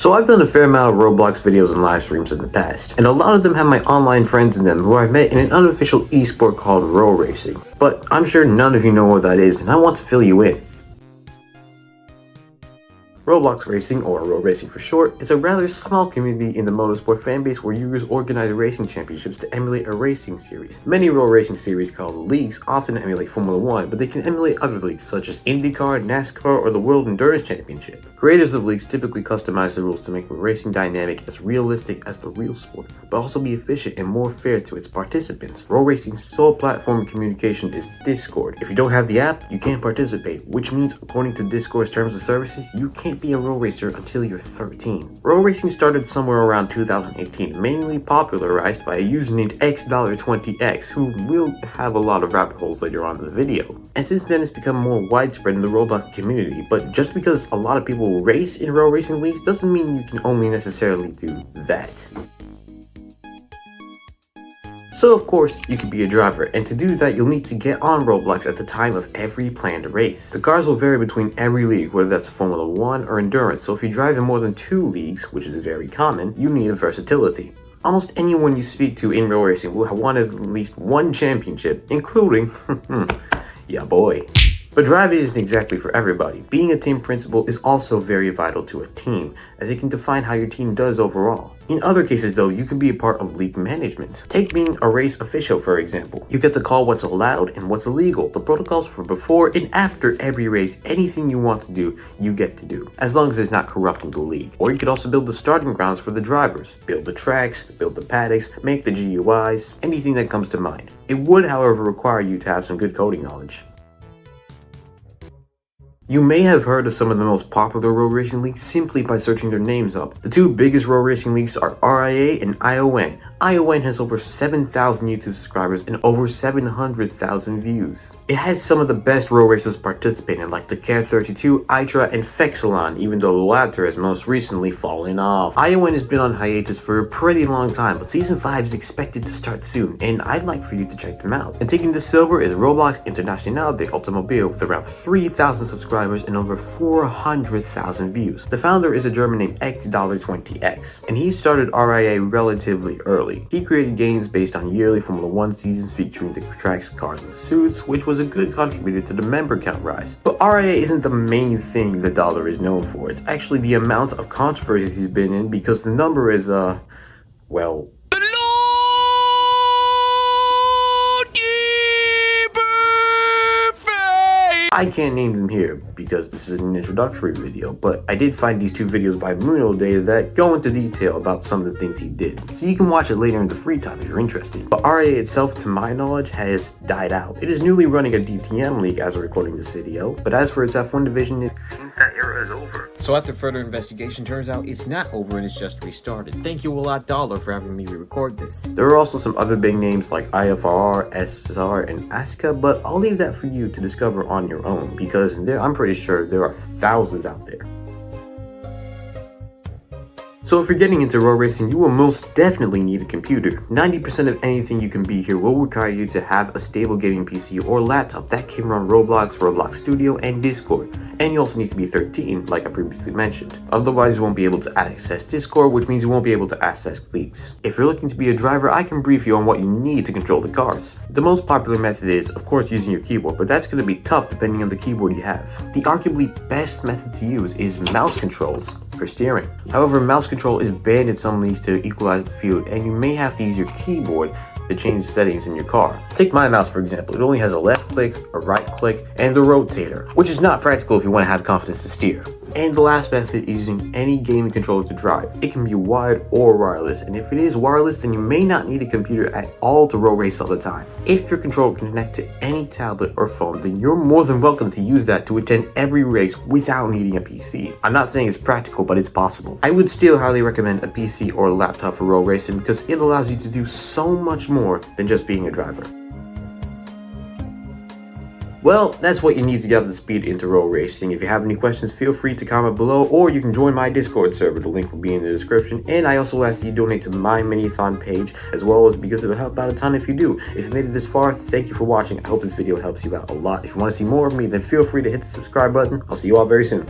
So I've done a fair amount of Roblox videos and live streams in the past, and a lot of them have my online friends in them who I've met in an unofficial esport called roll racing. But I'm sure none of you know what that is, and I want to fill you in. Roblox Racing, or roll racing for short, is a rather small community in the motorsport fanbase where users organize racing championships to emulate a racing series. Many roll racing series called leagues often emulate Formula 1, but they can emulate other leagues such as IndyCar, NASCAR, or the World Endurance Championship. Creators of leagues typically customize the rules to make the racing dynamic as realistic as the real sport, but also be efficient and more fair to its participants. Roll racing's sole platform of communication is Discord. If you don't have the app, you can't participate, which means according to Discord's terms of services, you can't be a roll racer until you're 13. Roll racing started somewhere around 2018, mainly popularized by a user named x$20x, who will have a lot of rabbit holes later on in the video. And since then, it's become more widespread in the Roblox community, but just because a lot of people race in roll racing leagues doesn't mean you can only necessarily do that. So of course, you can be a driver, and to do that you'll need to get on Roblox at the time of every planned race. The cars will vary between every league, whether that's Formula 1 or Endurance, so if you drive in more than 2 leagues, which is very common, you need a versatility. Almost anyone you speak to in roll racing will have won at least one championship, including, yeah boy. But driving isn't exactly for everybody. Being a team principal is also very vital to a team, as it can define how your team does overall. In other cases though, you can be a part of league management. Take being a race official for example. You get to call what's allowed and what's illegal, the protocols for before and after every race. Anything you want to do, you get to do, as long as it's not corrupting the league. Or you could also build the starting grounds for the drivers, build the tracks, build the paddocks, make the GUIs, anything that comes to mind. It would however require you to have some good coding knowledge. You may have heard of some of the most popular roll racing leagues simply by searching their names up. The two biggest roll racing leagues are RIA and ION. ION has over 7,000 YouTube subscribers and over 700,000 views. It has some of the best roll racers participating like the Care 32, Itra, and Fexelon, even though the latter has most recently fallen off. ION has been on hiatus for a pretty long time, but Season 5 is expected to start soon, and I'd like for you to check them out. And taking the silver is Roblox International de Automobile with around 3,000 subscribers and over 400,000 views. The founder is a German named x$20x, and he started RIA relatively early. He created games based on yearly Formula 1 seasons featuring the tracks, cars, and suits, which was a good contributor to the member count rise. But RIA isn't the main thing the dollar is known for. It's actually the amount of controversies he's been in, because the number is, well... I can't name them here because this is an introductory video, but I did find these 2 videos by Muno Day that go into detail about some of the things he did, so you can watch it later in the free time if you're interested. But RIA itself, to my knowledge, has died out. It is newly running a DTM league as of recording this video, but as for its F1 division, it seems that era is over. So after further investigation, turns out it's not over and it's just restarted. Thank you a lot, Dollar, for having me re-record this. There are also some other big names like IFRR, SSR, and ASCA, but I'll leave that for you to discover on your own, because I'm pretty sure there are thousands out there. So if you're getting into roll racing, you will most definitely need a computer. 90% of anything you can be here will require you to have a stable gaming PC or laptop that can run Roblox, Roblox Studio, and Discord. And you also need to be 13, like I previously mentioned. Otherwise, you won't be able to access Discord, which means you won't be able to access leagues. If you're looking to be a driver, I can brief you on what you need to control the cars. The most popular method is, of course, using your keyboard, but that's going to be tough depending on the keyboard you have. The arguably best method to use is mouse controls for steering. However, mouse control is banned in some leagues to equalize the field, and you may have to use your keyboard to change settings in your car. Take my mouse for example. It only has a left click, a right click, and a rotator, which is not practical if you want to have confidence to steer. And the last method is using any gaming controller to drive. It can be wired or wireless, and if it is wireless, then you may not need a computer at all to roll race all the time. If your controller can connect to any tablet or phone, then you're more than welcome to use that to attend every race without needing a PC. I'm not saying it's practical, but it's possible. I would still highly recommend a PC or a laptop for roll racing because it allows you to do so much more than just being a driver. Well, that's what you need to get up to speed into roll racing. If you have any questions, feel free to comment below, or you can join my Discord server. The link will be in the description. And I also ask that you donate to my Miniathon page, as well as because it will help out a ton if you do. If you made it this far, thank you for watching. I hope this video helps you out a lot. If you want to see more of me, then feel free to hit the subscribe button. I'll see you all very soon.